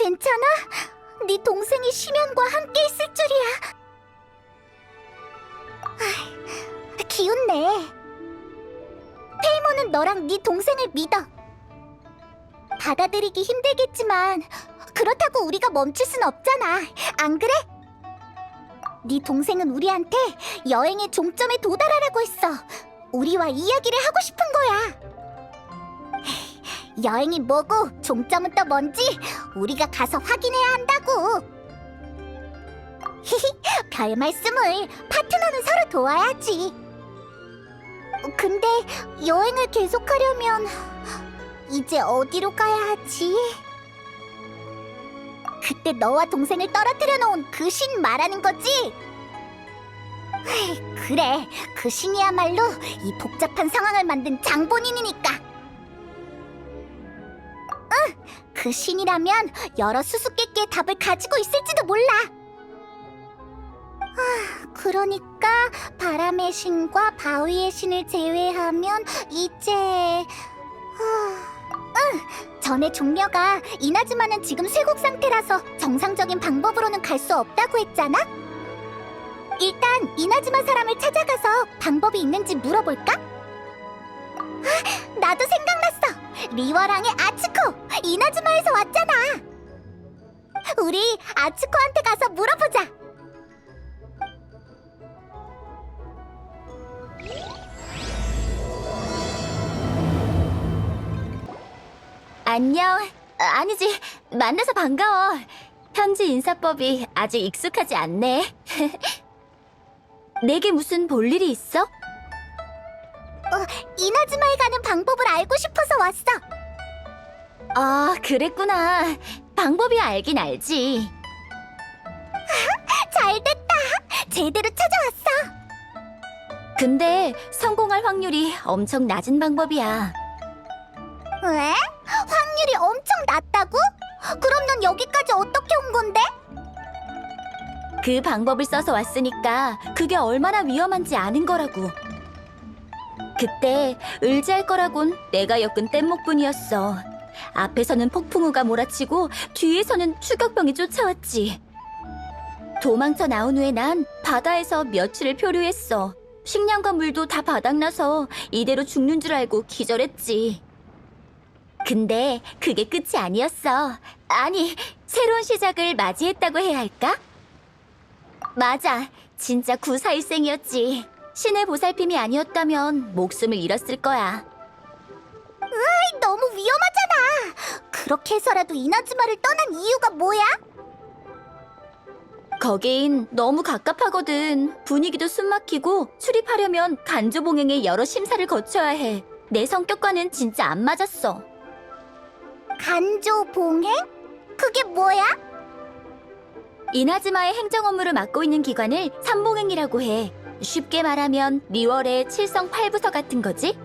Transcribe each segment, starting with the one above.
괜찮아? 네 동생이 심연과 함께 있을 줄이야. 기운내. 페이몬은 너랑 네 동생을 믿어. 받아들이기 힘들겠지만 그렇다고 우리가 멈출 순 없잖아. 안 그래? 네 동생은 우리한테 여행의 종점에 도달하라고 했어. 우리와 이야기를 하고 싶은 거야. 여행이 뭐고 종점은 또 뭔지 우리가 가서 확인해야 한다고. 별 말씀을. 파트너는 서로 도와야지. 근데 여행을 계속하려면 이제 어디로 가야 하지? 그때 너와 동생을 떨어뜨려 놓은 그 신 말하는 거지? 그래, 그 신이야말로 이 복잡한 상황을 만든 장본인이니까. 응, 그 신이라면 여러 수수께끼의 답을 가지고 있을지도 몰라. 그러니까 바람의 신과 바위의 신을 제외하면 이제... 전에 종려가 이나즈마는 지금 쇠국 상태라서 정상적인 방법으로는 갈 수 없다고 했잖아? 일단 이나즈마 사람을 찾아가서 방법이 있는지 물어볼까? 나도 생각났어! 리워랑의 아츠코! 이나즈마에서 왔잖아! 우리 아츠코한테 가서 물어보자! 안녕. 아니지, 만나서 반가워. 현지 인사법이 아직 익숙하지 않네. 내게 무슨 볼 일이 있어? 이나즈마에 가는 방법을 알고 싶어서 왔어. 아, 그랬구나. 방법이 알긴 알지. 잘됐다. 제대로 찾아왔어. 근데 성공할 확률이 엄청 낮은 방법이야. 왜? 확률이 엄청 낮다고? 그럼 넌 여기까지 어떻게 온 건데? 그 방법을 써서 왔으니까 그게 얼마나 위험한지 아는 거라고. 그때 의지할 거라곤 내가 엮은 뗏목뿐이었어. 앞에서는 폭풍우가 몰아치고 뒤에서는 추격병이 쫓아왔지. 도망쳐 나온 후에 난 바다에서 며칠을 표류했어. 식량과 물도 다 바닥나서 이대로 죽는 줄 알고 기절했지. 근데 그게 끝이 아니었어. 아니, 새로운 시작을 맞이했다고 해야 할까? 맞아, 진짜 구사일생이었지. 신의 보살핌이 아니었다면 목숨을 잃었을 거야. 너무 위험하잖아. 그렇게 해서라도 이나즈마를 떠난 이유가 뭐야? 거긴 너무 갑갑하거든. 분위기도 숨막히고 출입하려면 간조봉행의 여러 심사를 거쳐야 해. 내 성격과는 진짜 안 맞았어. 간조 봉행? 그게 뭐야? 이나즈마의 행정 업무를 맡고 있는 기관을 삼봉행이라고 해. 쉽게 말하면 리월의 칠성팔부서 같은 거지?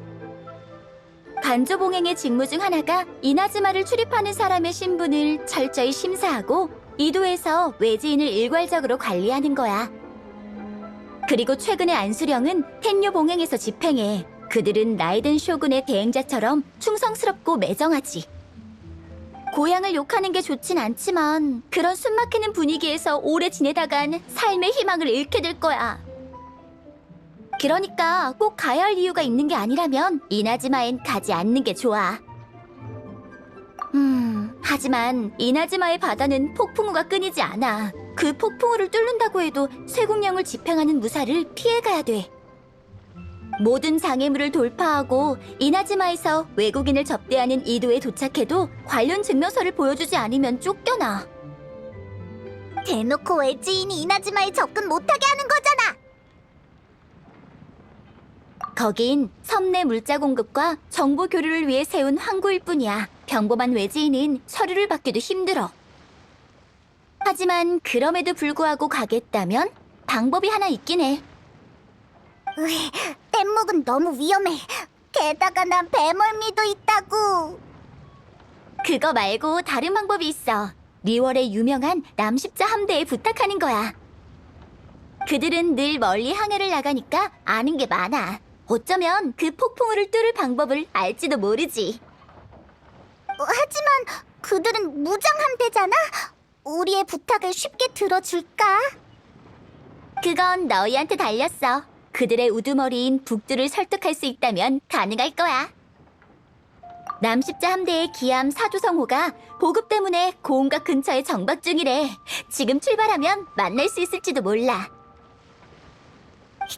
간조봉행의 직무 중 하나가 이나즈마를 출입하는 사람의 신분을 철저히 심사하고 이도에서 외지인을 일괄적으로 관리하는 거야. 그리고 최근의 안수령은 텐뇨봉행에서 집행해. 그들은 라이덴 쇼군의 대행자처럼 충성스럽고 매정하지. 고향을 욕하는 게 좋진 않지만 그런 숨막히는 분위기에서 오래 지내다간 삶의 희망을 잃게 될 거야. 그러니까 꼭 가야 할 이유가 있는 게 아니라면 이나즈마엔 가지 않는 게 좋아. 하지만 이나즈마의 바다는 폭풍우가 끊이지 않아. 그 폭풍우를 뚫는다고 해도 쇠국령을 집행하는 무사를 피해가야 돼. 모든 장애물을 돌파하고 이나즈마에서 외국인을 접대하는 이도에 도착해도 관련 증명서를 보여주지 않으면 쫓겨나. 대놓고 외지인이 이나즈마에 접근 못하게 하는 거잖아. 거긴 섬 내 물자 공급과 정보 교류를 위해 세운 항구일 뿐이야. 평범한 외지인은 서류를 받기도 힘들어. 하지만 그럼에도 불구하고 가겠다면 방법이 하나 있긴 해. 뗏목은 너무 위험해. 게다가 난 배멀미도 있다고. 그거 말고 다른 방법이 있어. 리월의 유명한 남십자 함대에 부탁하는 거야. 그들은 늘 멀리 항해를 나가니까 아는 게 많아. 어쩌면 그 폭풍우를 뚫을 방법을 알지도 모르지. 하지만 그들은 무장함대잖아? 우리의 부탁을 쉽게 들어줄까? 그건 너희한테 달렸어. 그들의 우두머리인 북두를 설득할 수 있다면 가능할 거야. 남십자 함대의 기함 사조성호가 보급 때문에 고운가 근처에 정박 중이래. 지금 출발하면 만날 수 있을지도 몰라.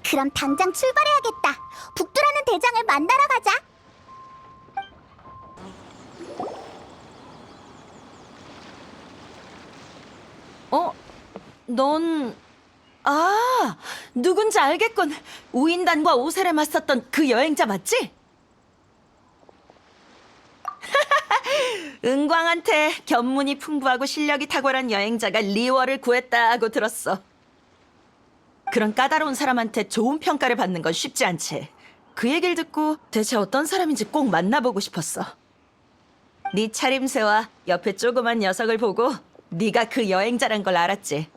그럼 당장 출발해야겠다. 북두라는 대장을 만나러 가자. 넌... 아, 누군지 알겠군. 우인단과 오셀에 맞섰던 그 여행자 맞지? 은광한테 견문이 풍부하고 실력이 탁월한 여행자가 리워를 구했다고 들었어. 그런 까다로운 사람한테 좋은 평가를 받는 건 쉽지 않지. 그 얘기를 듣고 대체 어떤 사람인지 꼭 만나보고 싶었어. 네 차림새와 옆에 조그만 녀석을 보고 네가 그 여행자란 걸 알았지.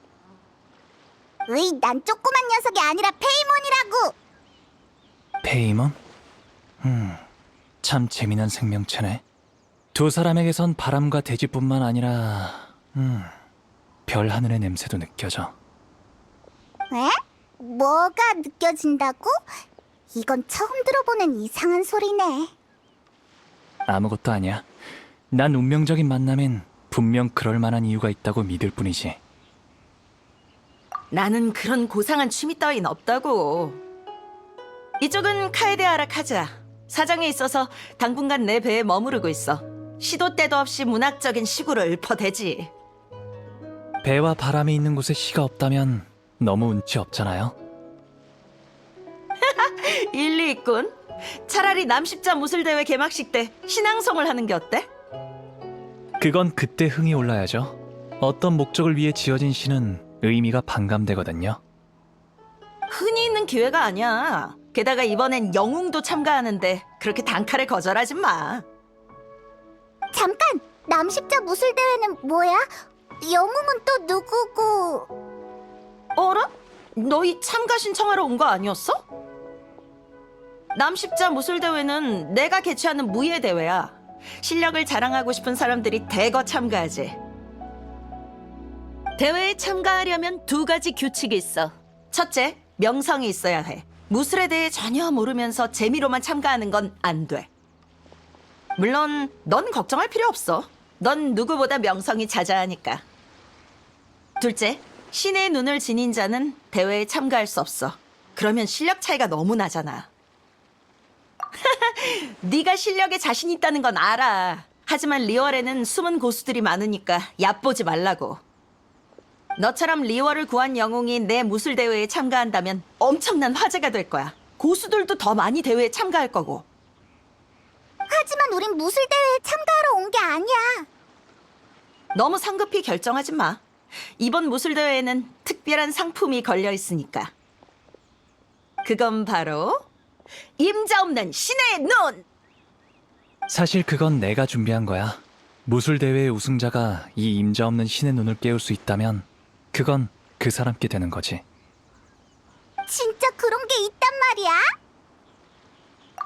으이, 난 조그만 녀석이 아니라 페이몬이라고. 페이몬? 참 재미난 생명체네. 두 사람에게선 바람과 대지뿐만 아니라 별 하늘의 냄새도 느껴져. 에? 뭐가 느껴진다고? 이건 처음 들어보는 이상한 소리네. 아무것도 아니야. 난 운명적인 만남엔 분명 그럴 만한 이유가 있다고 믿을 뿐이지. 나는 그런 고상한 취미 따윈 없다고. 이쪽은 카에데아라 카즈아. 사정에 있어서 당분간 내 배에 머무르고 있어. 시도 때도 없이 문학적인 시구를 읊어대지. 배와 바람이 있는 곳에 시가 없다면 너무 운치 없잖아요. 일리 있군. 차라리 남십자 무술대회 개막식 때 신앙송을 하는 게 어때? 그건 그때 흥이 올라야죠. 어떤 목적을 위해 지어진 시는 의미가 반감되거든요. 흔히 있는 기회가 아니야. 게다가 이번엔 영웅도 참가하는데 그렇게 단칼에 거절하지 마. 잠깐! 남십자 무술대회는 뭐야? 영웅은 또 누구고? 어라? 너희 참가 신청하러 온 거 아니었어? 남십자 무술대회는 내가 개최하는 무예 대회야. 실력을 자랑하고 싶은 사람들이 대거 참가하지. 대회에 참가하려면 두 가지 규칙이 있어. 첫째, 명성이 있어야 해. 무술에 대해 전혀 모르면서 재미로만 참가하는 건 안 돼. 물론 넌 걱정할 필요 없어. 넌 누구보다 명성이 자자하니까. 둘째, 신의 눈을 지닌 자는 대회에 참가할 수 없어. 그러면 실력 차이가 너무 나잖아. 네가 실력에 자신 있다는 건 알아. 하지만 리월에는 숨은 고수들이 많으니까 얕보지 말라고. 너처럼 리월을 구한 영웅이 내 무술 대회에 참가한다면 엄청난 화제가 될 거야. 고수들도 더 많이 대회에 참가할 거고. 하지만 우린 무술대회에 참가하러 온 게 아니야. 너무 성급히 결정하지 마. 이번 무술 대회에는 특별한 상품이 걸려 있으니까. 그건 바로 임자 없는 신의 눈! 사실 그건 내가 준비한 거야. 무술대회의 우승자가 이 임자 없는 신의 눈을 깨울 수 있다면 그건 그 사람께 되는 거지. 진짜 그런 게 있단 말이야?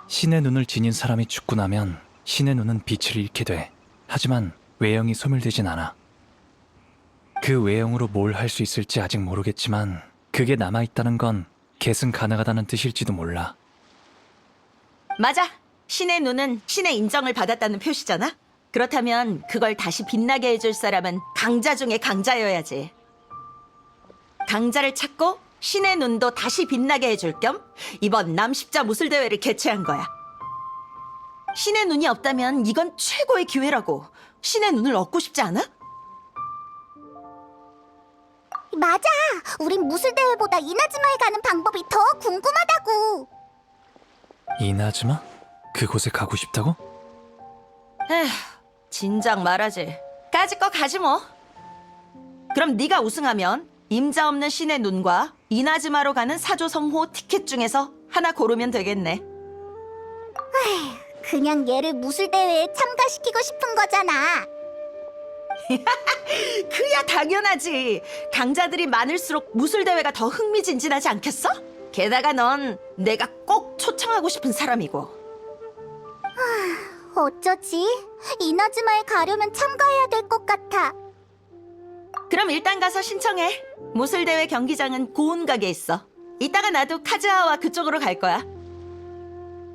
신의 눈을 지닌 사람이 죽고 나면 신의 눈은 빛을 잃게 돼. 하지만 외형이 소멸되진 않아. 그 외형으로 뭘 할 수 있을지 아직 모르겠지만 그게 남아있다는 건 계승 가능하다는 뜻일지도 몰라. 맞아. 신의 눈은 신의 인정을 받았다는 표시잖아. 그렇다면 그걸 다시 빛나게 해줄 사람은 강자 중에 강자여야지. 강자를 찾고 신의 눈도 다시 빛나게 해줄 겸 이번 남십자 무술대회를 개최한 거야. 신의 눈이 없다면 이건 최고의 기회라고. 신의 눈을 얻고 싶지 않아? 맞아. 우린 무술대회보다 이나즈마에 가는 방법이 더 궁금하다고. 이나즈마? 그곳에 가고 싶다고? 에휴, 진작 말하지. 까짓 거 가지 뭐. 그럼 네가 우승하면 임자 없는 신의 눈과 이나즈마로 가는 사조성호 티켓 중에서 하나 고르면 되겠네. 그냥 얘를 무술대회에 참가시키고 싶은 거잖아. 그야 당연하지. 강자들이 많을수록 무술대회가 더 흥미진진하지 않겠어? 게다가 넌 내가 꼭 초청하고 싶은 사람이고. 어쩌지? 이나즈마에 가려면 참가해야 될 것 같아. 그럼 일단 가서 신청해. 무술대회 경기장은 고운각에 있어. 이따가 나도 카즈하와 그쪽으로 갈 거야.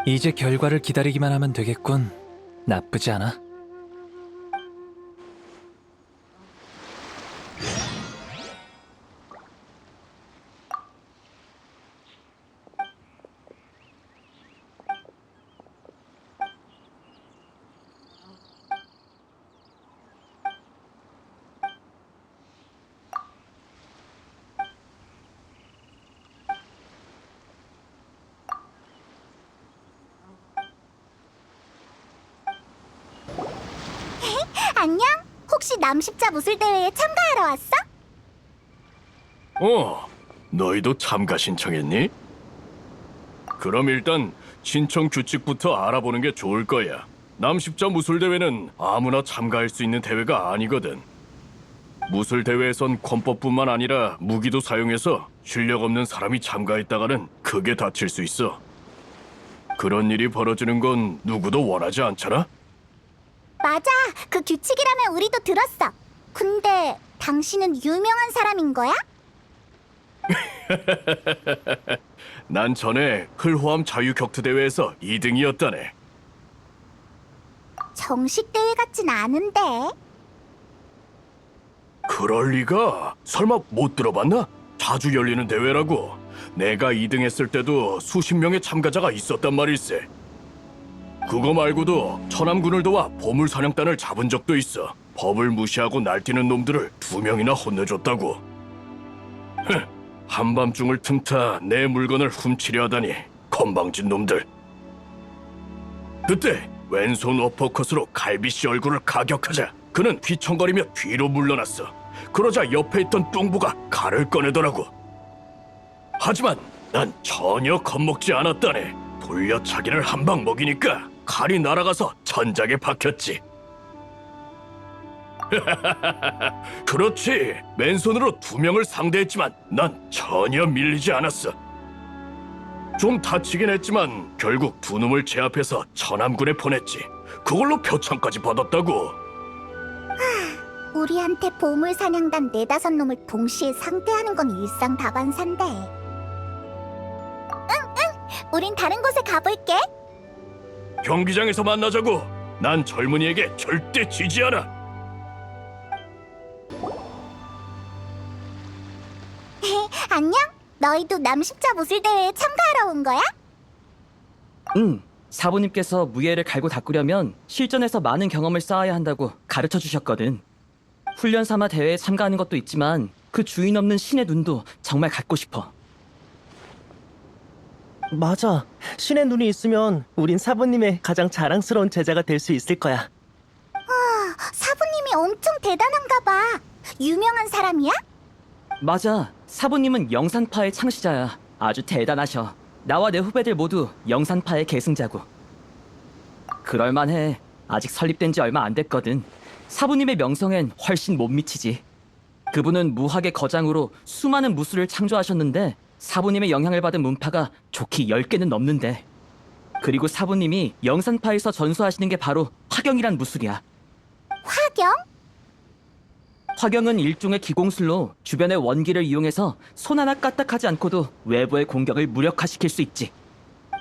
이제 결과를 기다리기만 하면 되겠군. 나쁘지 않아. 안녕? 혹시 남십자 무술대회에 참가하러 왔어? 너희도 참가 신청했니? 그럼 일단 신청 규칙부터 알아보는 게 좋을 거야. 남십자 무술대회는 아무나 참가할 수 있는 대회가 아니거든. 무술대회에선 권법뿐만 아니라 무기도 사용해서 실력 없는 사람이 참가했다가는 크게 다칠 수 있어. 그런 일이 벌어지는 건 누구도 원하지 않잖아? 맞아. 그 규칙이라면 우리도 들었어. 근데 당신은 유명한 사람인 거야? 난 전에 흘호암 자유격투 대회에서 2등이었다네. 정식 대회 같진 않은데. 그럴 리가? 설마 못 들어봤나? 자주 열리는 대회라고. 내가 2등 했을 때도 수십 명의 참가자가 있었단 말일세. 그거 말고도 천암군을 도와 보물사냥단을 잡은 적도 있어. 법을 무시하고 날뛰는 놈들을 2명이나 혼내줬다고. 한밤중을 틈타 내 물건을 훔치려 하다니 건방진 놈들. 그때 왼손 어퍼컷으로 갈비씨 얼굴을 가격하자 그는 휘청거리며 뒤로 물러났어. 그러자 옆에 있던 뚱부가 칼을 꺼내더라고. 하지만 난 전혀 겁먹지 않았다네. 돌려차기를 한 방 먹이니까 칼이 날아가서 천장에 박혔지. 그렇지. 맨손으로 2명을 상대했지만 난 전혀 밀리지 않았어. 좀 다치긴 했지만 결국 2놈을 제압해서 천암군에 보냈지. 그걸로 표창까지 받았다고. 우리한테 보물사냥단 4-5놈을 동시에 상대하는 건 일상다반사인데. 응, 우린 다른 곳에 가볼게. 경기장에서 만나자고. 난 젊은이에게 절대 지지 않아. 안녕? 너희도 남십자 무술대회에 참가하러 온 거야? 응, 사부님께서 무예를 갈고 닦으려면 실전에서 많은 경험을 쌓아야 한다고 가르쳐 주셨거든. 훈련 삼아 대회에 참가하는 것도 있지만 그 주인 없는 신의 눈도 정말 갖고 싶어. 맞아. 신의 눈이 있으면 우린 사부님의 가장 자랑스러운 제자가 될 수 있을 거야. 사부님이 엄청 대단한가 봐. 유명한 사람이야? 맞아, 사부님은 영산파의 창시자야. 아주 대단하셔. 나와 내 후배들 모두 영산파의 계승자고. 그럴만해. 아직 설립된 지 얼마 안 됐거든. 사부님의 명성엔 훨씬 못 미치지. 그분은 무학의 거장으로 수많은 무술을 창조하셨는데 사부님의 영향을 받은 문파가 좋기 10개는 넘는데. 그리고 사부님이 영산파에서 전수하시는 게 바로 화경이란 무술이야. 화경? 화경은 일종의 기공술로 주변의 원기를 이용해서 손 하나 까딱하지 않고도 외부의 공격을 무력화시킬 수 있지.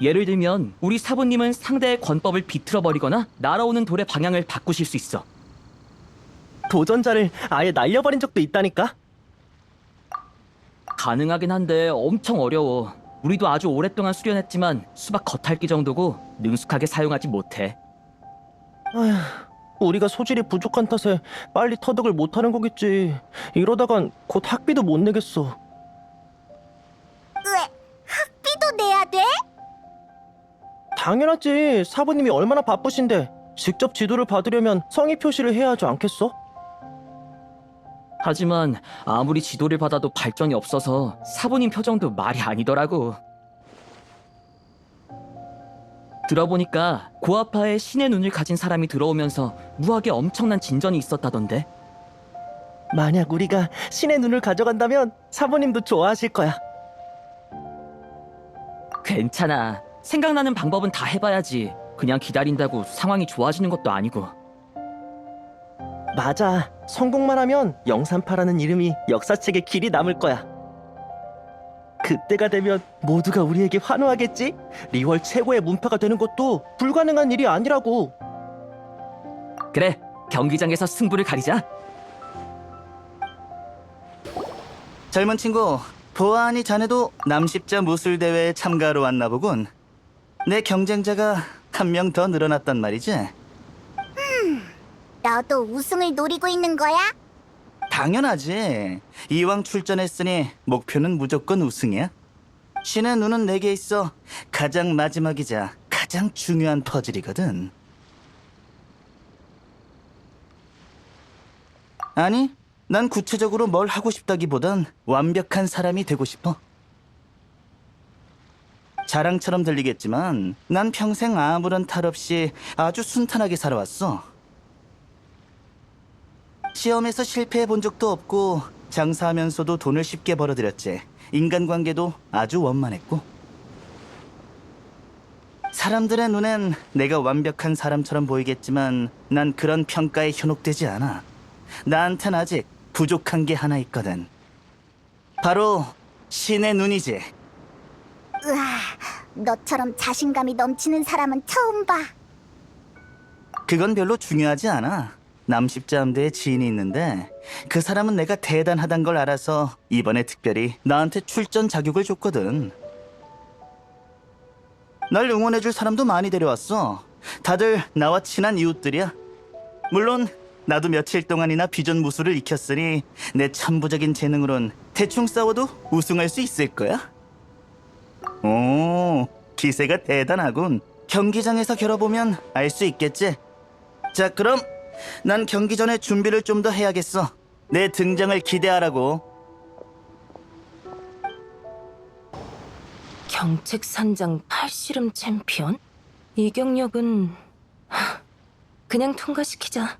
예를 들면 우리 사부님은 상대의 권법을 비틀어버리거나 날아오는 돌의 방향을 바꾸실 수 있어. 도전자를 아예 날려버린 적도 있다니까? 가능하긴 한데 엄청 어려워. 우리도 아주 오랫동안 수련했지만 수박 겉핥기 정도고 능숙하게 사용하지 못해. 아휴, 우리가 소질이 부족한 탓에 빨리 터득을 못하는 거겠지. 이러다간 곧 학비도 못 내겠어. 왜? 학비도 내야 돼? 당연하지. 사부님이 얼마나 바쁘신데 직접 지도를 받으려면 성의 표시를 해야 하지 않겠어? 하지만 아무리 지도를 받아도 발전이 없어서 사부님 표정도 말이 아니더라고. 들어보니까 고아파에 신의 눈을 가진 사람이 들어오면서 무학에 엄청난 진전이 있었다던데. 만약 우리가 신의 눈을 가져간다면 사부님도 좋아하실 거야. 괜찮아. 생각나는 방법은 다 해봐야지. 그냥 기다린다고 상황이 좋아지는 것도 아니고. 맞아. 성공만 하면 영산파라는 이름이 역사책에 길이 남을 거야. 그때가 되면 모두가 우리에게 환호하겠지? 리월 최고의 문파가 되는 것도 불가능한 일이 아니라고. 그래, 경기장에서 승부를 가리자. 젊은 친구, 보아하니 자네도 남십자 무술 대회에 참가하러 왔나 보군. 내 경쟁자가 한 명 더 늘어났단 말이지. 너도 우승을 노리고 있는 거야? 당연하지. 이왕 출전했으니 목표는 무조건 우승이야. 신의 눈은 내게 있어 가장 마지막이자 가장 중요한 퍼즐이거든. 아니, 난 구체적으로 뭘 하고 싶다기보단 완벽한 사람이 되고 싶어. 자랑처럼 들리겠지만 난 평생 아무런 탈 없이 아주 순탄하게 살아왔어. 시험에서 실패해 본 적도 없고 장사하면서도 돈을 쉽게 벌어들였지. 인간관계도 아주 원만했고. 사람들의 눈엔 내가 완벽한 사람처럼 보이겠지만 난 그런 평가에 현혹되지 않아. 나한텐 아직 부족한 게 하나 있거든. 바로 신의 눈이지. 으아, 너처럼 자신감이 넘치는 사람은 처음 봐. 그건 별로 중요하지 않아. 남십자 함대에 지인이 있는데 그 사람은 내가 대단하단 걸 알아서 이번에 특별히 나한테 출전 자격을 줬거든. 날 응원해줄 사람도 많이 데려왔어. 다들 나와 친한 이웃들이야. 물론 나도 며칠 동안이나 비전 무술을 익혔으니 내 천부적인 재능으론 대충 싸워도 우승할 수 있을 거야. 오, 기세가 대단하군. 경기장에서 겨뤄보면 알 수 있겠지. 자, 그럼 난 경기 전에 준비를 좀 더 해야겠어. 내 등장을 기대하라고. 경책산장 팔씨름 챔피언? 이 경력은 그냥 통과시키자.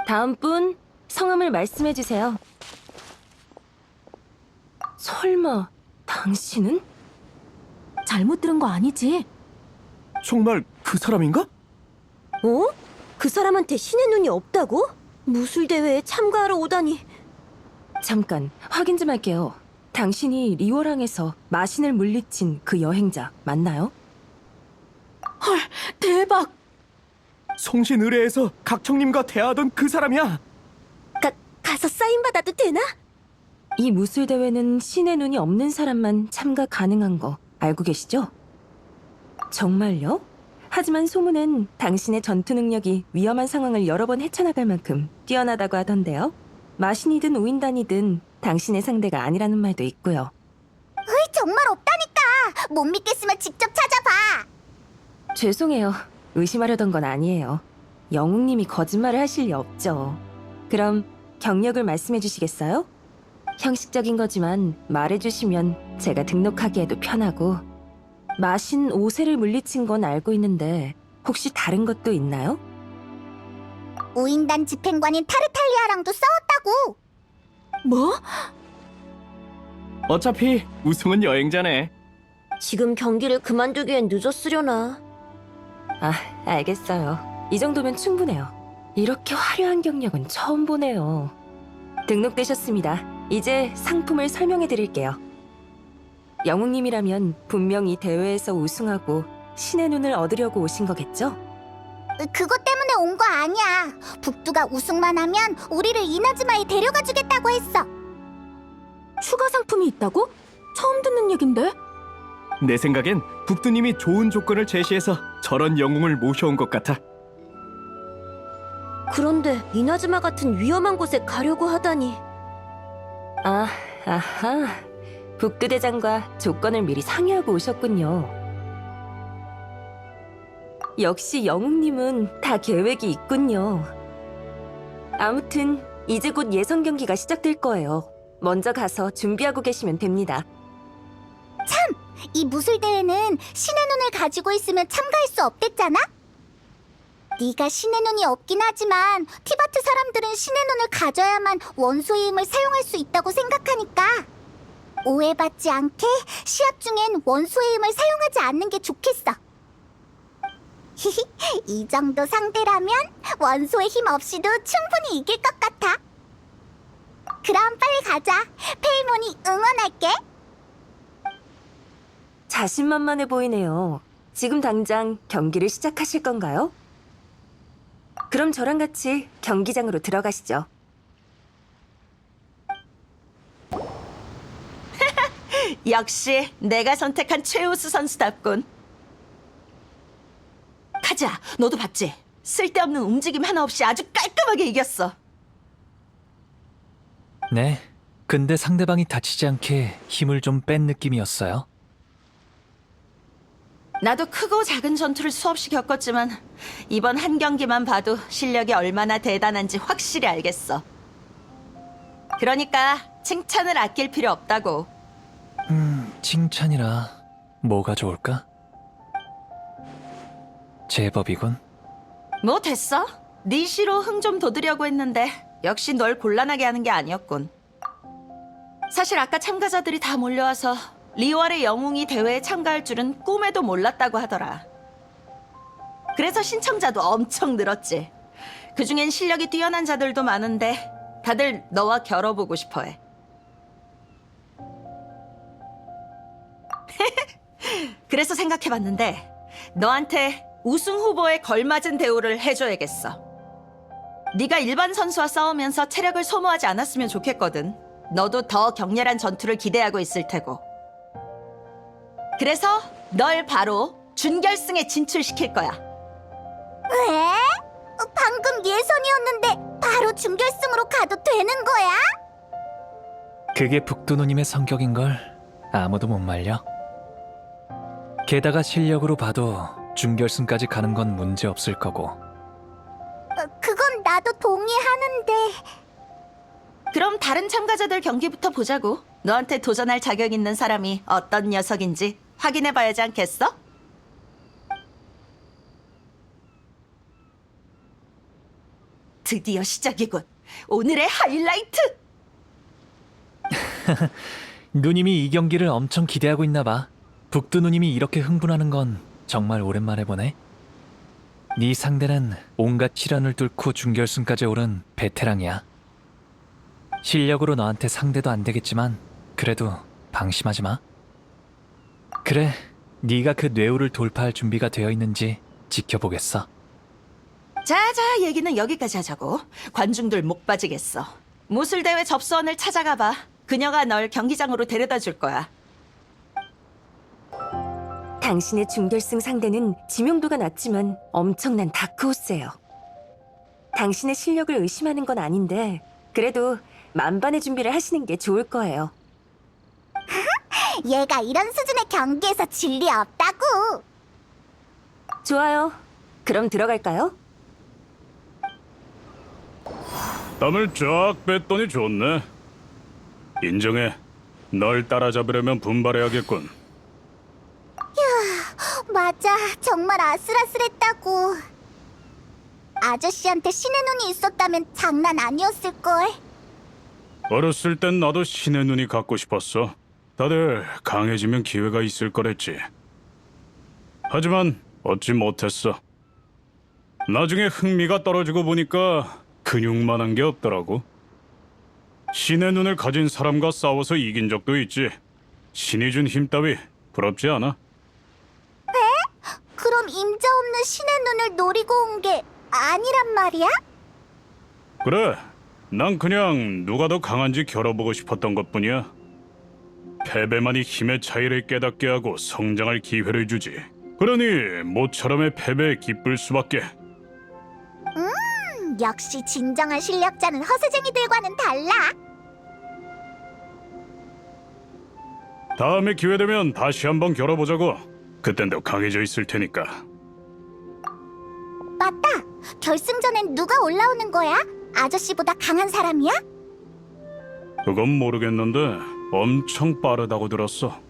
다음 분 성함을 말씀해 주세요. 설마 당신은? 잘못 들은 거 아니지? 정말 그 사람인가? 어? 그 사람한테 신의 눈이 없다고? 무술대회에 참가하러 오다니. 잠깐 확인 좀 할게요. 당신이 리워랑에서 마신을 물리친 그 여행자 맞나요? 대박! 송신 의뢰에서 각청님과 대화하던 그 사람이야. 가서 사인 받아도 되나? 이 무술대회는 신의 눈이 없는 사람만 참가 가능한 거 알고 계시죠? 정말요? 하지만 소문엔 당신의 전투 능력이 위험한 상황을 여러 번 헤쳐나갈 만큼 뛰어나다고 하던데요. 마신이든 우인단이든 당신의 상대가 아니라는 말도 있고요. 정말 없다니까. 못 믿겠으면 직접 찾아봐. 죄송해요. 의심하려던 건 아니에요. 영웅님이 거짓말을 하실 리 없죠. 그럼 경력을 말씀해 주시겠어요? 형식적인 거지만 말해주시면 제가 등록하기에도 편하고. 마신 5세를 물리친 건 알고 있는데 혹시 다른 것도 있나요? 우인단 집행관인 타르탈리아랑도 싸웠다고. 뭐? 어차피 우승은 여행자네. 지금 경기를 그만두기엔 늦었으려나. 아, 알겠어요. 이 정도면 충분해요. 이렇게 화려한 경력은 처음 보네요. 등록되셨습니다. 이제 상품을 설명해 드릴게요. 영웅님이라면 분명히 대회에서 우승하고 신의 눈을 얻으려고 오신 거겠죠? 그것 때문에 온 거 아니야. 북두가 우승만 하면 우리를 이나즈마에 데려가 주겠다고 했어. 추가 상품이 있다고? 처음 듣는 얘긴데? 내 생각엔 북두님이 좋은 조건을 제시해서 저런 영웅을 모셔온 것 같아. 그런데 이나즈마 같은 위험한 곳에 가려고 하다니. 아하. 북두대장과 조건을 미리 상의하고 오셨군요. 역시 영웅님은 다 계획이 있군요. 아무튼 이제 곧 예선 경기가 시작될 거예요. 먼저 가서 준비하고 계시면 됩니다. 이 무술대회는 신의 눈을 가지고 있으면 참가할 수 없댔잖아? 네가 신의 눈이 없긴 하지만 티바트 사람들은 신의 눈을 가져야만 원소의 힘을 사용할 수 있다고 생각하니까 오해받지 않게 시합 중엔 원소의 힘을 사용하지 않는 게 좋겠어. 이 정도 상대라면 원소의 힘 없이도 충분히 이길 것 같아. 그럼 빨리 가자. 페이몬이 응원할게. 자신만만해 보이네요. 지금 당장 경기를 시작하실 건가요? 그럼 저랑 같이 경기장으로 들어가시죠. 역시 내가 선택한 최우수 선수답군. 가자. 너도 봤지? 쓸데없는 움직임 하나 없이 아주 깔끔하게 이겼어. 네. 근데 상대방이 다치지 않게 힘을 좀 뺀 느낌이었어요. 나도 크고 작은 전투를 수없이 겪었지만 이번 한 경기만 봐도 실력이 얼마나 대단한지 확실히 알겠어. 그러니까 칭찬을 아낄 필요 없다고. 칭찬이라 뭐가 좋을까? 제법이군. 뭐 됐어? 네 시로 흥 좀 돋으려고 했는데 역시 널 곤란하게 하는 게 아니었군. 사실 아까 참가자들이 다 몰려와서 리월의 영웅이 대회에 참가할 줄은 꿈에도 몰랐다고 하더라. 그래서 신청자도 엄청 늘었지. 그중엔 실력이 뛰어난 자들도 많은데 다들 너와 겨뤄보고 싶어해. 그래서 생각해봤는데 너한테 우승 후보에 걸맞은 대우를 해줘야겠어. 네가 일반 선수와 싸우면서 체력을 소모하지 않았으면 좋겠거든. 너도 더 격렬한 전투를 기대하고 있을 테고. 그래서 널 바로 준결승에 진출시킬 거야. 왜? 방금 예선이었는데 바로 준결승으로 가도 되는 거야? 그게 북두누님의 성격인걸 아무도 못 말려. 게다가 실력으로 봐도 준결승까지 가는 건 문제 없을 거고. 그건 나도 동의하는데. 그럼 다른 참가자들 경기부터 보자고. 너한테 도전할 자격 있는 사람이 어떤 녀석인지 확인해봐야지 않겠어? 드디어 시작이군. 오늘의 하이라이트! 누님이 이 경기를 엄청 기대하고 있나 봐. 북두누님이 이렇게 흥분하는 건 정말 오랜만에 보네. 네 상대는 온갖 시련을 뚫고 준결승까지 오른 베테랑이야. 실력으로 너한테 상대도 안 되겠지만 그래도 방심하지 마. 그래, 네가 그 뇌우를 돌파할 준비가 되어 있는지 지켜보겠어. 자자, 얘기는 여기까지 하자고. 관중들 목 빠지겠어. 무술대회 접수원을 찾아가봐. 그녀가 널 경기장으로 데려다 줄 거야. 당신의 준결승 상대는 지명도가 낮지만 엄청난 다크호스예요. 당신의 실력을 의심하는 건 아닌데 그래도 만반의 준비를 하시는 게 좋을 거예요. 얘가 이런 수준의 경기에서 질 리 없다고. 좋아요. 그럼 들어갈까요? 땀을 쫙 뺐더니 좋네. 인정해. 널 따라잡으려면 분발해야겠군. 맞아, 정말 아슬아슬했다고. 아저씨한테 신의 눈이 있었다면 장난 아니었을걸. 어렸을 땐 나도 신의 눈이 갖고 싶었어. 다들 강해지면 기회가 있을 거랬지. 하지만 얻지 못했어. 나중에 흥미가 떨어지고 보니까 근육만한 게 없더라고. 신의 눈을 가진 사람과 싸워서 이긴 적도 있지. 신이 준 힘 따위 부럽지 않아? 그럼 임자 없는 신의 눈을 노리고 온 게 아니란 말이야? 그래, 난 그냥 누가 더 강한지 겨뤄보고 싶었던 것뿐이야. 패배만이 힘의 차이를 깨닫게 하고 성장할 기회를 주지. 그러니 모처럼의 패배에 기쁠 수밖에. 역시 진정한 실력자는 허세쟁이들과는 달라. 다음에 기회 되면 다시 한번 겨뤄보자고. 그땐 더 강해져 있을 테니까. 맞다. 결승전엔 누가 올라오는 거야? 아저씨보다 강한 사람이야? 그건 모르겠는데 엄청 빠르다고 들었어.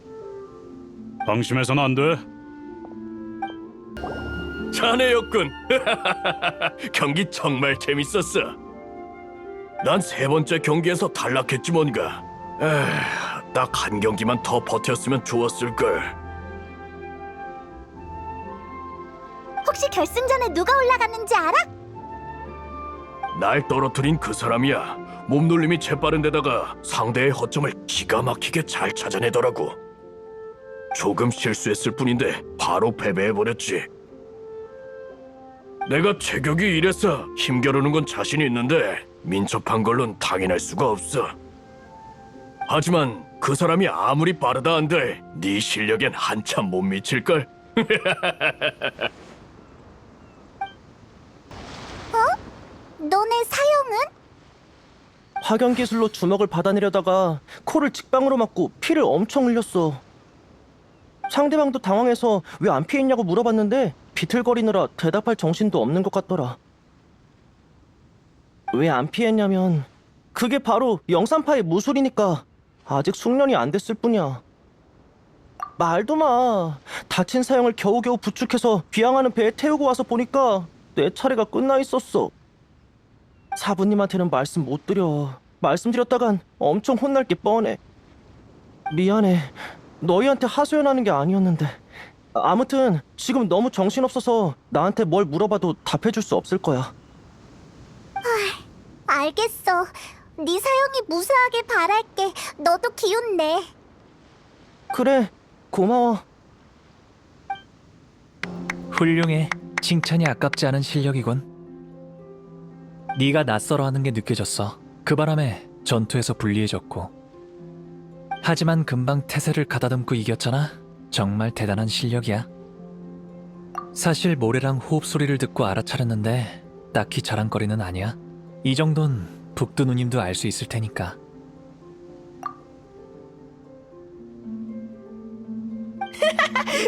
방심해선 안 돼. 자네였군. 경기 정말 재밌었어. 난 세 번째 경기에서 탈락했지 뭔가. 딱 한 경기만 더 버텼으면 좋았을걸. 혹시 결승전에 누가 올라갔는지 알아? 날 떨어뜨린 그 사람이야. 몸놀림이 재빠른 데다가 상대의 허점을 기가 막히게 잘 찾아내더라고. 조금 실수했을 뿐인데 바로 패배해버렸지. 내가 체격이 이래서 힘겨루는 건 자신이 있는데 민첩한 걸론 당연할 수가 없어. 하지만 그 사람이 아무리 빠르다 한들 네 실력엔 한참 못 미칠걸? 너네 사형은? 파견 기술로 주먹을 받아내려다가 코를 직방으로 맞고 피를 엄청 흘렸어. 상대방도 당황해서 왜 안 피했냐고 물어봤는데 비틀거리느라 대답할 정신도 없는 것 같더라. 왜 안 피했냐면 그게 바로 영산파의 무술이니까 아직 숙련이 안 됐을 뿐이야. 말도 마. 다친 사형을 겨우겨우 부축해서 귀향하는 배에 태우고 와서 보니까 내 차례가 끝나 있었어. 사부님한테는 말씀 못 드려. 말씀드렸다간 엄청 혼날 게 뻔해. 미안해. 너희한테 하소연하는 게 아니었는데. 아무튼 지금 너무 정신없어서 나한테 뭘 물어봐도 답해줄 수 없을 거야. 알겠어. 네 사형이 무사하게 바랄게. 너도 기운 내. 그래, 고마워. 훌륭해. 칭찬이 아깝지 않은 실력이군. 네가 낯설어하는 게 느껴졌어. 그 바람에 전투에서 불리해졌고. 하지만 금방 태세를 가다듬고 이겼잖아. 정말 대단한 실력이야. 사실 모래랑 호흡 소리를 듣고 알아차렸는데 딱히 자랑거리는 아니야. 이 정도는 북두 누님도 알 수 있을 테니까.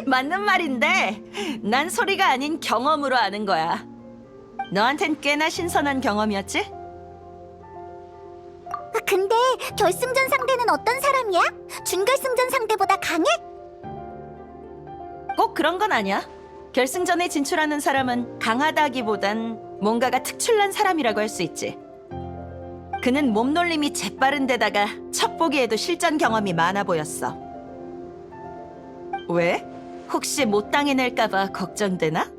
맞는 말인데 난 소리가 아닌 경험으로 아는 거야. 너한텐 꽤나 신선한 경험이었지? 근데 결승전 상대는 어떤 사람이야? 준결승전 상대보다 강해? 꼭 그런 건 아니야. 결승전에 진출하는 사람은 강하다기보단 뭔가가 특출난 사람이라고 할 수 있지. 그는 몸놀림이 재빠른 데다가 첫 보기에도 실전 경험이 많아 보였어. 왜? 혹시 못 당해낼까봐 걱정되나?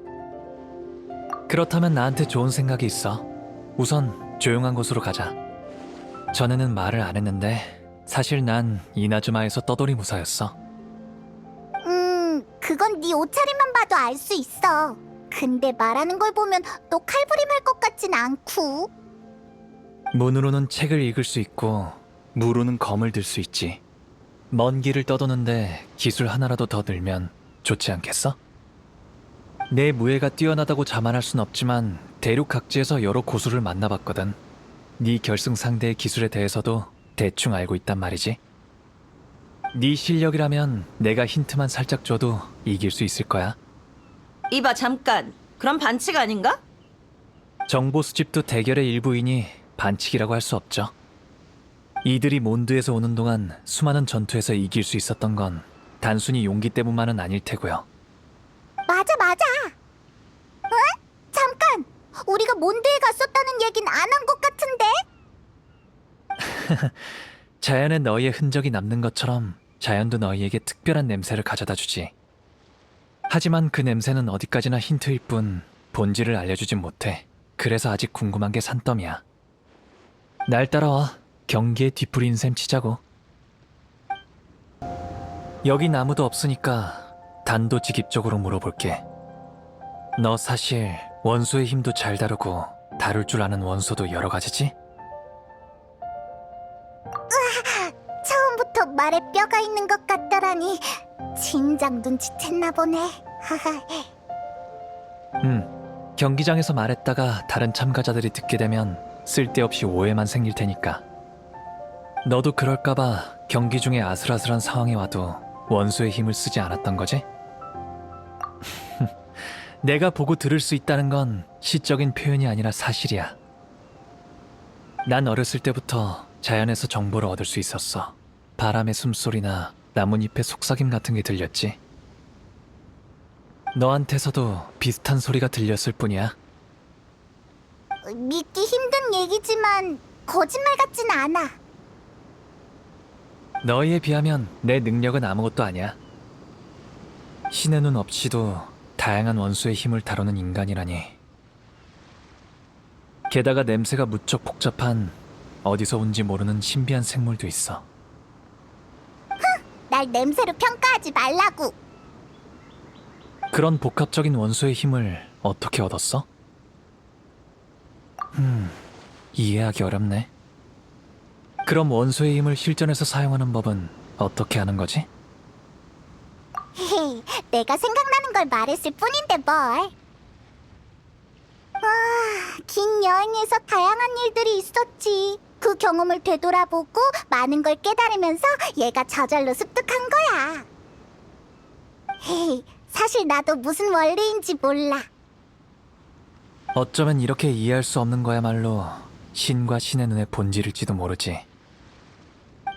그렇다면 나한테 좋은 생각이 있어. 우선 조용한 곳으로 가자. 전에는 말을 안 했는데 사실 난 이나즈마에서 떠돌이 무사였어. 그건 네 옷차림만 봐도 알 수 있어. 근데 말하는 걸 보면 너 칼부림할 것 같진 않고. 문으로는 책을 읽을 수 있고 무로는 검을 들 수 있지. 먼 길을 떠도는데 기술 하나라도 더 늘면 좋지 않겠어? 내 무예가 뛰어나다고 자만할 순 없지만 대륙 각지에서 여러 고수를 만나봤거든. 네 결승 상대의 기술에 대해서도 대충 알고 있단 말이지. 네 실력이라면 내가 힌트만 살짝 줘도 이길 수 있을 거야. 이봐 잠깐. 그럼 반칙 아닌가? 정보 수집도 대결의 일부이니 반칙이라고 할 수 없죠. 이들이 몬드에서 오는 동안 수많은 전투에서 이길 수 있었던 건 단순히 용기 때문만은 아닐 테고요. 맞아. 응? 잠깐! 우리가 몬드에 갔었다는 얘긴 안 한 것 같은데? 자연에 너희의 흔적이 남는 것처럼 자연도 너희에게 특별한 냄새를 가져다 주지. 하지만 그 냄새는 어디까지나 힌트일 뿐 본질을 알려주진 못해. 그래서 아직 궁금한 게 산더미야. 날 따라와. 경기에 뒤풀이인 셈 치자고. 여긴 아무도 없으니까 단도직입적으로 물어볼게. 너 사실 원소의 힘도 잘 다루고 다룰 줄 아는 원소도 여러 가지지? 처음부터 말에 뼈가 있는 것 같다라니 진작 눈치챘나 보네. 경기장에서 말했다가 다른 참가자들이 듣게 되면 쓸데없이 오해만 생길 테니까. 너도 그럴까봐 경기 중에 아슬아슬한 상황에 와도 원소의 힘을 쓰지 않았던 거지? 내가 보고 들을 수 있다는 건 시적인 표현이 아니라 사실이야. 난 어렸을 때부터 자연에서 정보를 얻을 수 있었어. 바람의 숨소리나 나뭇잎의 속삭임 같은 게 들렸지. 너한테서도 비슷한 소리가 들렸을 뿐이야. 믿기 힘든 얘기지만 거짓말 같진 않아. 너희에 비하면 내 능력은 아무것도 아니야. 신의 눈 없이도 다양한 원소의 힘을 다루는 인간이라니. 게다가 냄새가 무척 복잡한 어디서 온지 모르는 신비한 생물도 있어. 날 냄새로 평가하지 말라고. 그런 복합적인 원소의 힘을 어떻게 얻었어? 이해하기 어렵네. 그럼 원소의 힘을 실전에서 사용하는 법은 어떻게 하는 거지? 헤헤, 내가 생각나는 걸 말했을 뿐인데 뭘. 긴 여행에서 다양한 일들이 있었지. 그 경험을 되돌아보고 많은 걸 깨달으면서 얘가 저절로 습득한 거야. 헤이, 사실 나도 무슨 원리인지 몰라. 어쩌면 이렇게 이해할 수 없는 거야말로 신과 신의 눈의 본질일지도 모르지.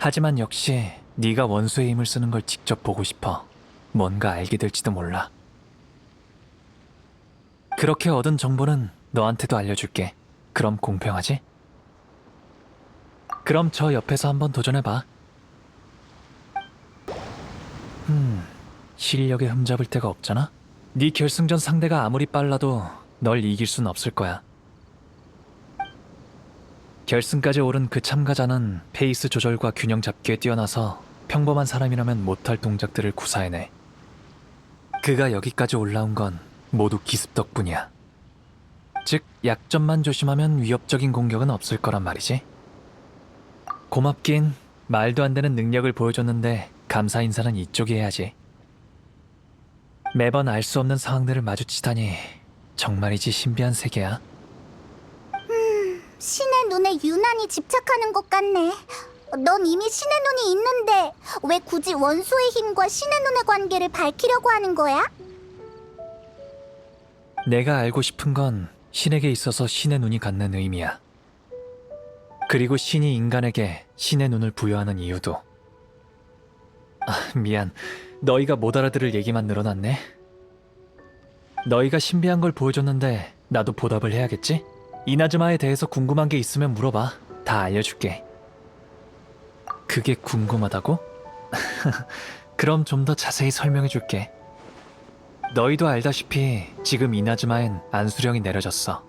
하지만 역시 네가 원소의 힘을 쓰는 걸 직접 보고 싶어. 뭔가 알게 될지도 몰라. 그렇게 얻은 정보는 너한테도 알려줄게. 그럼 공평하지? 그럼 저 옆에서 한번 도전해봐. 실력에 흠잡을 데가 없잖아? 네 결승전 상대가 아무리 빨라도 널 이길 순 없을 거야. 결승까지 오른 그 참가자는 페이스 조절과 균형 잡기에 뛰어나서 평범한 사람이라면 못할 동작들을 구사해내. 그가 여기까지 올라온 건 모두 기습 덕분이야. 즉, 약점만 조심하면 위협적인 공격은 없을 거란 말이지. 고맙긴 말도 안 되는 능력을 보여줬는데 감사 인사는 이쪽이 해야지. 매번 알 수 없는 상황들을 마주치다니 정말이지 신비한 세계야. 신의 눈에 유난히 집착하는 것 같네. 넌 이미 신의 눈이 있는데 왜 굳이 원소의 힘과 신의 눈의 관계를 밝히려고 하는 거야? 내가 알고 싶은 건 신에게 있어서 신의 눈이 갖는 의미야. 그리고 신이 인간에게 신의 눈을 부여하는 이유도. 미안. 너희가 못 알아들을 얘기만 늘어났네. 너희가 신비한 걸 보여줬는데 나도 보답을 해야겠지? 이나즈마에 대해서 궁금한 게 있으면 물어봐. 다 알려줄게. 그게 궁금하다고? 그럼 좀 더 자세히 설명해줄게. 너희도 알다시피 지금 이나즈마엔 안수령이 내려졌어.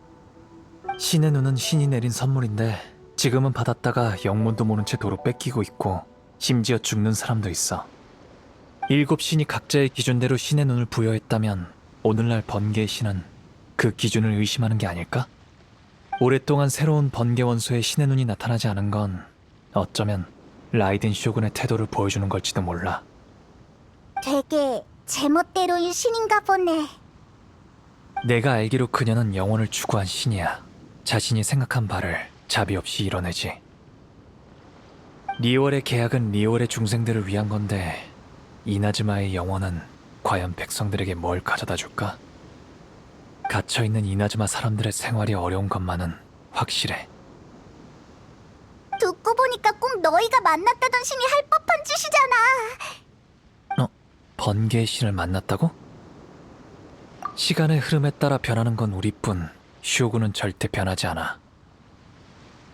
신의 눈은 신이 내린 선물인데 지금은 받았다가 영문도 모른 채 도로 뺏기고 있고 심지어 죽는 사람도 있어. 7신이 각자의 기준대로 신의 눈을 부여했다면 오늘날 번개의 신은 그 기준을 의심하는 게 아닐까? 오랫동안 새로운 번개 원소의 신의 눈이 나타나지 않은 건 어쩌면 라이든 쇼군의 태도를 보여주는 걸지도 몰라. 되게 제멋대로인 신인가 보네. 내가 알기로 그녀는 영혼을 추구한 신이야. 자신이 생각한 바를 자비 없이 이뤄내지. 리월의 계약은 리월의 중생들을 위한 건데 이나즈마의 영혼은 과연 백성들에게 뭘 가져다 줄까? 갇혀있는 이나즈마 사람들의 생활이 어려운 것만은 확실해. 듣고 보니까 꼭 너희가 만났다던 신이 할 법한 짓이잖아. 번개의 신을 만났다고? 시간의 흐름에 따라 변하는 건 우리뿐 쇼군은 절대 변하지 않아.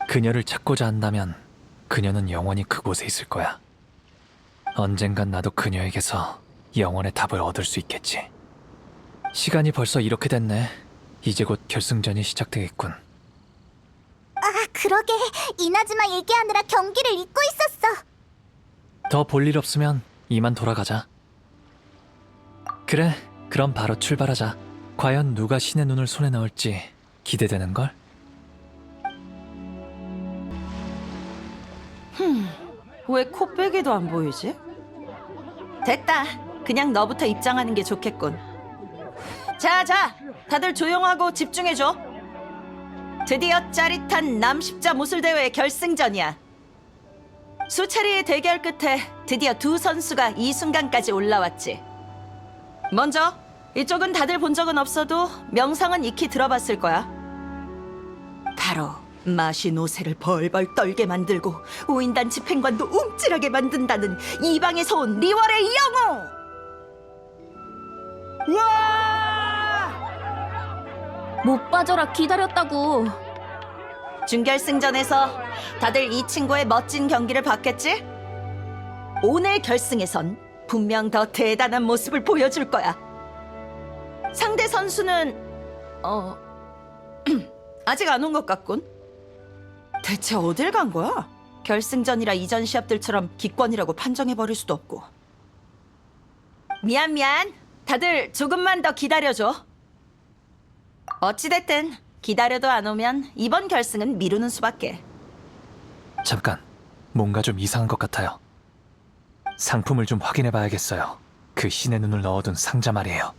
그녀를 찾고자 한다면 그녀는 영원히 그곳에 있을 거야. 언젠간 나도 그녀에게서 영원의 답을 얻을 수 있겠지. 시간이 벌써 이렇게 됐네. 이제 곧 결승전이 시작되겠군. 그러게 이나즈마 얘기하느라 경기를 잊고 있었어. 더 볼 일 없으면 이만 돌아가자. 그래, 그럼 바로 출발하자. 과연 누가 신의 눈을 손에 넣을지 기대되는걸? 왜 코빼기도 안 보이지? 됐다. 그냥 너부터 입장하는 게 좋겠군. 자, 다들 조용하고 집중해줘. 드디어 짜릿한 남십자 무술대회 결승전이야. 수차례의 대결 끝에 드디어 두 선수가 이 순간까지 올라왔지. 먼저 이쪽은 다들 본 적은 없어도 명상은 익히 들어봤을 거야. 바로 마시노새를 벌벌 떨게 만들고 오인단 집행관도 움찔하게 만든다는 이방에서 온 리월의 영웅! 못 빠져라 기다렸다고. 준결승전에서 다들 이 친구의 멋진 경기를 봤겠지? 오늘 결승에선 분명 더 대단한 모습을 보여줄 거야. 상대 선수는 아직 안 온 것 같군. 대체 어딜 간 거야? 결승전이라 이전 시합들처럼 기권이라고 판정해버릴 수도 없고. 미안. 다들 조금만 더 기다려줘. 어찌됐든 기다려도 안 오면 이번 결승은 미루는 수밖에. 잠깐, 뭔가 좀 이상한 것 같아요. 상품을 좀 확인해 봐야겠어요. 그 신의 눈을 넣어둔 상자 말이에요.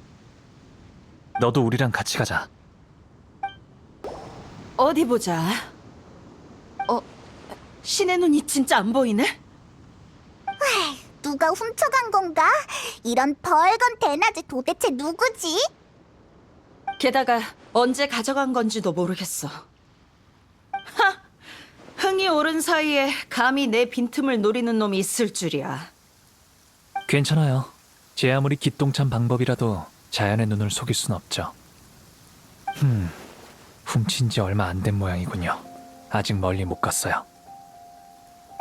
너도 우리랑 같이 가자. 어디 보자. 신의 눈이 진짜 안 보이네? 누가 훔쳐간 건가? 이런 벌건 대낮에 도대체 누구지? 게다가 언제 가져간 건지도 모르겠어. 흥이 오른 사이에 감히 내 빈틈을 노리는 놈이 있을 줄이야. 괜찮아요. 제 아무리 기똥찬 방법이라도 자연의 눈을 속일 순 없죠. 훔친 지 얼마 안 된 모양이군요. 아직 멀리 못 갔어요.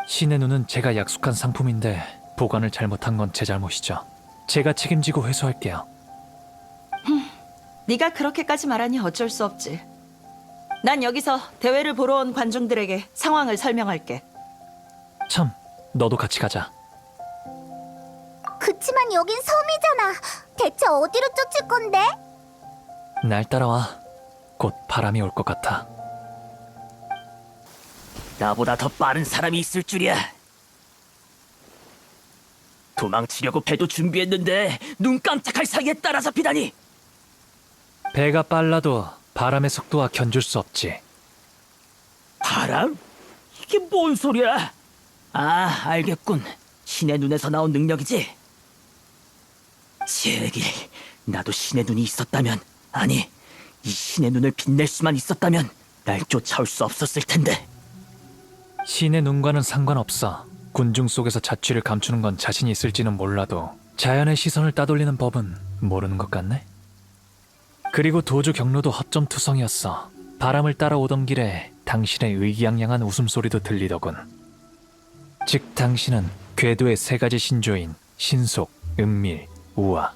신의 눈은 제가 약속한 상품인데 보관을 잘못한 건 제 잘못이죠. 제가 책임지고 회수할게요. 네가 그렇게까지 말하니 어쩔 수 없지. 난 여기서 대회를 보러 온 관중들에게 상황을 설명할게. 참, 너도 같이 가자. 그치만 여긴 섬이잖아. 대체 어디로 쫓을 건데? 날 따라와. 곧 바람이 올 것 같아. 나보다 더 빠른 사람이 있을 줄이야. 도망치려고 배도 준비했는데 눈 깜짝할 사이에 따라잡히다니. 배가 빨라도 바람의 속도와 견줄 수 없지. 바람? 이게 뭔 소리야? 아, 알겠군. 신의 눈에서 나온 능력이지? 제길, 나도 신의 눈이 있었다면, 아니, 이 신의 눈을 빛낼 수만 있었다면 날 쫓아올 수 없었을 텐데. 신의 눈과는 상관없어. 군중 속에서 자취를 감추는 건 자신이 있을지는 몰라도 자연의 시선을 따돌리는 법은 모르는 것 같네. 그리고 도주 경로도 허점투성이었어. 바람을 따라오던 길에 당신의 의기양양한 웃음소리도 들리더군. 즉 당신은 궤도의 세 가지 신조인 신속, 은밀, 우아,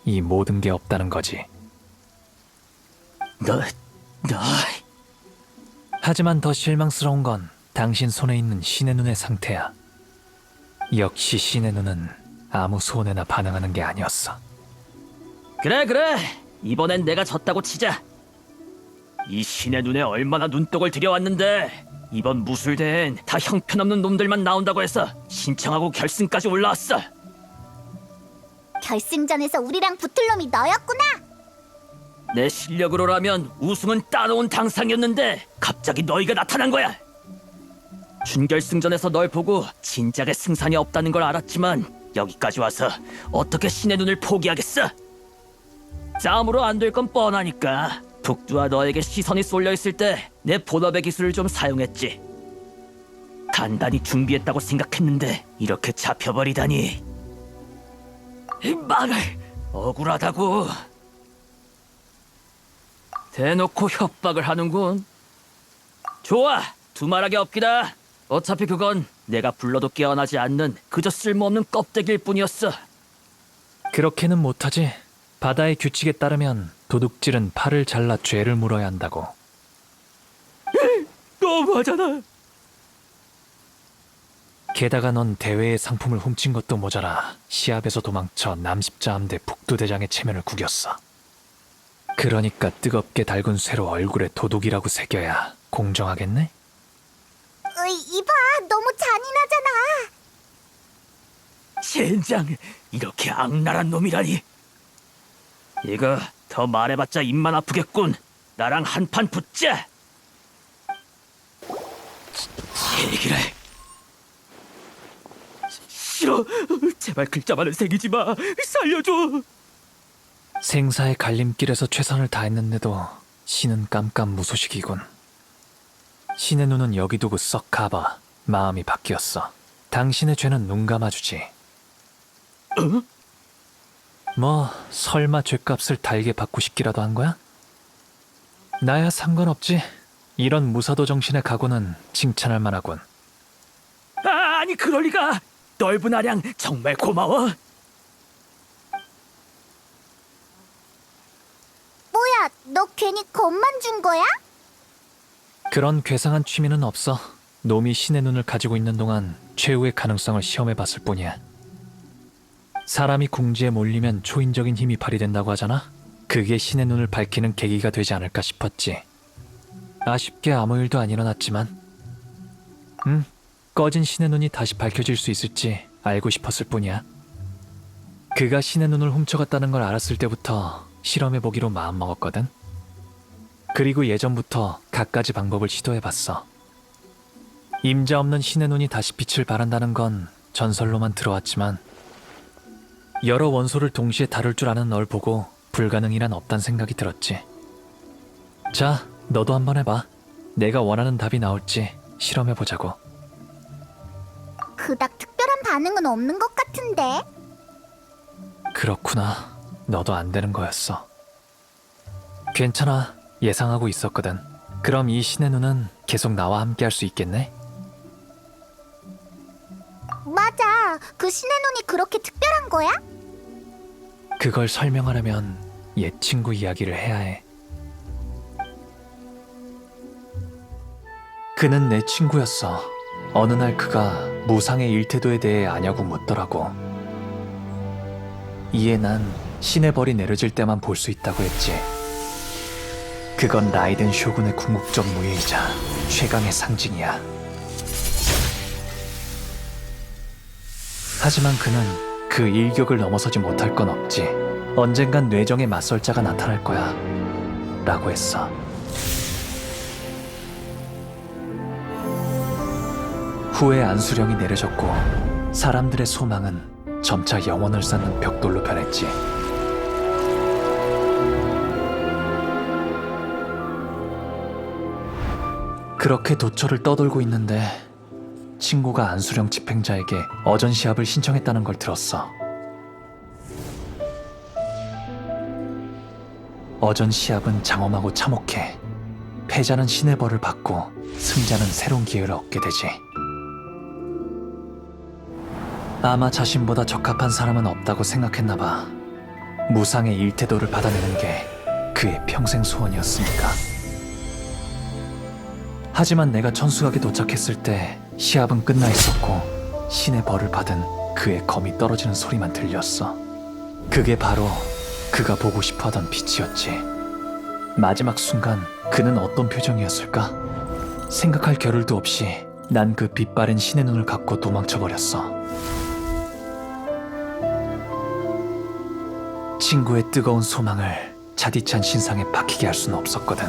이 모든 게 없다는 거지. 너... 하지만 더 실망스러운 건 당신 손에 있는 신의 눈의 상태야. 역시 신의 눈은 아무 손해나 반응하는 게 아니었어. 그래. 이번엔 내가 졌다고 치자. 이 신의 눈에 얼마나 눈독을 들여왔는데 이번 무술대회엔 다 형편없는 놈들만 나온다고 해서 신청하고 결승까지 올라왔어. 결승전에서 우리랑 붙을 놈이 너였구나. 내 실력으로라면 우승은 따놓은 당상이었는데 갑자기 너희가 나타난 거야. 준결승전에서 널 보고 진작에 승산이 없다는 걸 알았지만 여기까지 와서 어떻게 신의 눈을 포기하겠어? 싸움으로 안 될 건 뻔하니까 북두와 너에게 시선이 쏠려있을 때 내 본업의 기술을 좀 사용했지. 단단히 준비했다고 생각했는데 이렇게 잡혀버리다니. 이 말을 억울하다고. 대놓고 협박을 하는군. 좋아, 두말하게 없기다. 어차피 그건 내가 불러도 깨어나지 않는 그저 쓸모없는 껍데기일 뿐이었어. 그렇게는 못하지. 바다의 규칙에 따르면 도둑질은 팔을 잘라 죄를 물어야 한다고. 너무하잖아. 게다가 넌 대회의 상품을 훔친 것도 모자라 시합에서 도망쳐 남십자 함대 북두대장의 체면을 구겼어. 그러니까 뜨겁게 달군 쇠로 얼굴에 도둑이라고 새겨야 공정하겠네? 이봐, 너무 잔인하잖아. 젠장, 이렇게 악랄한 놈이라니. 이거 더 말해봤자 입만 아프겠군. 나랑 한판 붙자. 얘기를. 싫어. 제발 글자만은 새기지 마. 살려줘. 생사의 갈림길에서 최선을 다했는데도 신은 깜깜무소식이군. 신의 눈은 여기 두고 썩 가봐. 마음이 바뀌었어. 당신의 죄는 눈 감아주지. 뭐 설마 죄값을 달게 받고 싶기라도 한 거야? 나야 상관없지. 이런 무사도 정신의 각오는 칭찬할 만하군. 아니 그럴 리가. 넓은 아량 정말 고마워. 너 괜히 겁만 준 거야? 그런 괴상한 취미는 없어. 놈이 신의 눈을 가지고 있는 동안 최후의 가능성을 시험해봤을 뿐이야. 사람이 궁지에 몰리면 초인적인 힘이 발휘된다고 하잖아? 그게 신의 눈을 밝히는 계기가 되지 않을까 싶었지. 아쉽게 아무 일도 안 일어났지만 꺼진 신의 눈이 다시 밝혀질 수 있을지 알고 싶었을 뿐이야. 그가 신의 눈을 훔쳐갔다는 걸 알았을 때부터 실험해보기로 마음먹었거든. 그리고 예전부터 갖가지 방법을 시도해봤어. 임자 없는 신의 눈이 다시 빛을 발한다는 건 전설로만 들어왔지만 여러 원소를 동시에 다룰 줄 아는 널 보고 불가능이란 없단 생각이 들었지. 자, 너도 한번 해봐. 내가 원하는 답이 나올지 실험해보자고. 그닥 특별한 반응은 없는 것 같은데. 그렇구나. 너도 안 되는 거였어. 괜찮아. 예상하고 있었거든. 그럼 이 신의 눈은 계속 나와 함께 할 수 있겠네? 맞아. 그 신의 눈이 그렇게 특별한 거야? 그걸 설명하려면 옛 친구 이야기를 해야 해. 그는 내 친구였어. 어느 날 그가 무상의 일태도에 대해 아냐고 묻더라고. 이에 난 신의 벌이 내려질 때만 볼 수 있다고 했지. 그건 라이덴 쇼군의 궁극적 무예이자 최강의 상징이야. 하지만 그는 그 일격을 넘어서지 못할 건 없지. 언젠간 뇌정에 맞설 자가 나타날 거야. 라고 했어. 후에 안수령이 내려졌고 사람들의 소망은 점차 영혼을 쌓는 벽돌로 변했지. 그렇게 도처를 떠돌고 있는데 친구가 안수령 집행자에게 어전 시합을 신청했다는 걸 들었어. 어전 시합은 장엄하고 참혹해. 패자는 신의 벌을 받고 승자는 새로운 기회를 얻게 되지. 아마 자신보다 적합한 사람은 없다고 생각했나 봐. 무상의 일태도를 받아내는 게 그의 평생 소원이었으니까. 하지만 내가 천수각에 도착했을 때 시합은 끝나 있었고 신의 벌을 받은 그의 검이 떨어지는 소리만 들렸어. 그게 바로 그가 보고 싶어하던 빛이었지. 마지막 순간 그는 어떤 표정이었을까? 생각할 겨를도 없이 난 그 빛바랜 신의 눈을 갖고 도망쳐버렸어. 친구의 뜨거운 소망을 차디찬 신상에 박히게 할 수는 없었거든.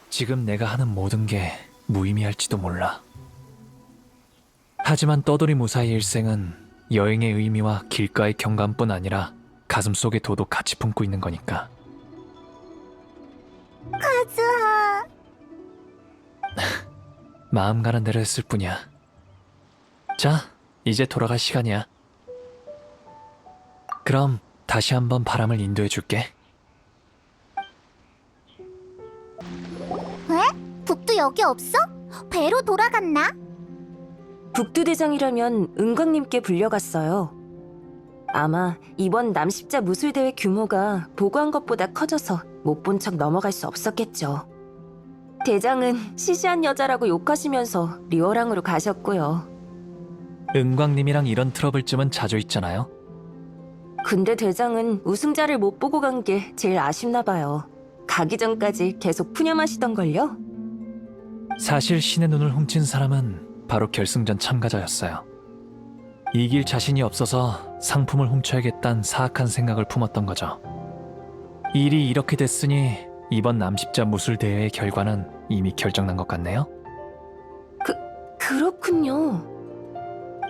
지금 내가 하는 모든 게 무의미할지도 몰라. 하지만 떠돌이 무사의 일생은 여행의 의미와 길가의 경감뿐 아니라 가슴속의 도도 같이 품고 있는 거니까. 가즈아. 마음 가는 대로 했을 뿐이야. 자, 이제 돌아갈 시간이야. 그럼 다시 한번 바람을 인도해 줄게. 왜? 북도 여기 없어? 배로 돌아갔나? 북두대장이라면 은광님께 불려갔어요. 아마 이번 남십자 무술대회 규모가 보고한 것보다 커져서 못 본 척 넘어갈 수 없었겠죠. 대장은 시시한 여자라고 욕하시면서 리오랑으로 가셨고요. 은광님이랑 이런 트러블쯤은 자주 있잖아요. 근데 대장은 우승자를 못 보고 간 게 제일 아쉽나 봐요. 가기 전까지 계속 푸념하시던걸요? 사실 신의 눈을 훔친 사람은 바로 결승전 참가자였어요. 이길 자신이 없어서 상품을 훔쳐야겠다는 사악한 생각을 품었던 거죠. 일이 이렇게 됐으니 이번 남십자 무술대회의 결과는 이미 결정난 것 같네요. 그렇군요.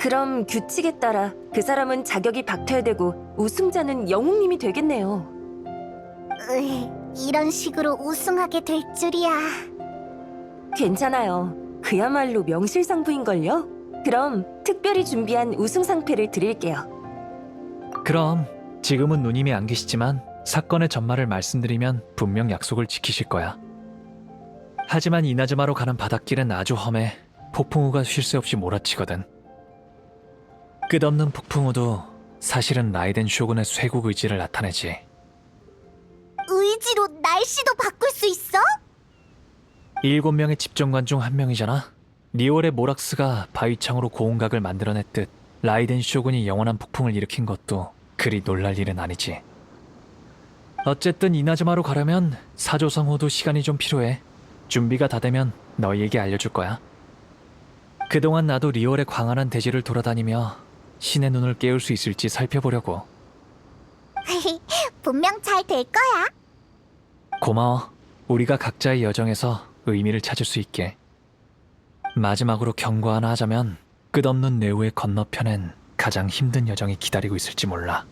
그럼 규칙에 따라 그 사람은 자격이 박탈되고 우승자는 영웅님이 되겠네요. 이런 식으로 우승하게 될 줄이야. 괜찮아요. 그야말로 명실상부인걸요? 그럼 특별히 준비한 우승 상패를 드릴게요. 그럼 지금은 누님이 안 계시지만 사건의 전말을 말씀드리면 분명 약속을 지키실 거야. 하지만 이나즈마로 가는 바닷길은 아주 험해 폭풍우가 쉴 새 없이 몰아치거든. 끝없는 폭풍우도 사실은 라이덴 쇼군의 쇄국 의지를 나타내지. 의지로 날씨도 바꿀 수 있어? 7명의 집정관 중 한 명이잖아. 리올의 모락스가 바위창으로 고운각을 만들어냈듯 라이덴 쇼군이 영원한 폭풍을 일으킨 것도 그리 놀랄 일은 아니지. 어쨌든 이나즈마로 가려면 사조성호도 시간이 좀 필요해. 준비가 다 되면 너희에게 알려줄 거야. 그동안 나도 리올의 광활한 대지를 돌아다니며 신의 눈을 깨울 수 있을지 살펴보려고. 분명 잘 될 거야. 고마워. 우리가 각자의 여정에서 의미를 찾을 수 있게. 마지막으로 경고 하나 하자면 끝없는 내우의 건너편엔 가장 힘든 여정이 기다리고 있을지 몰라.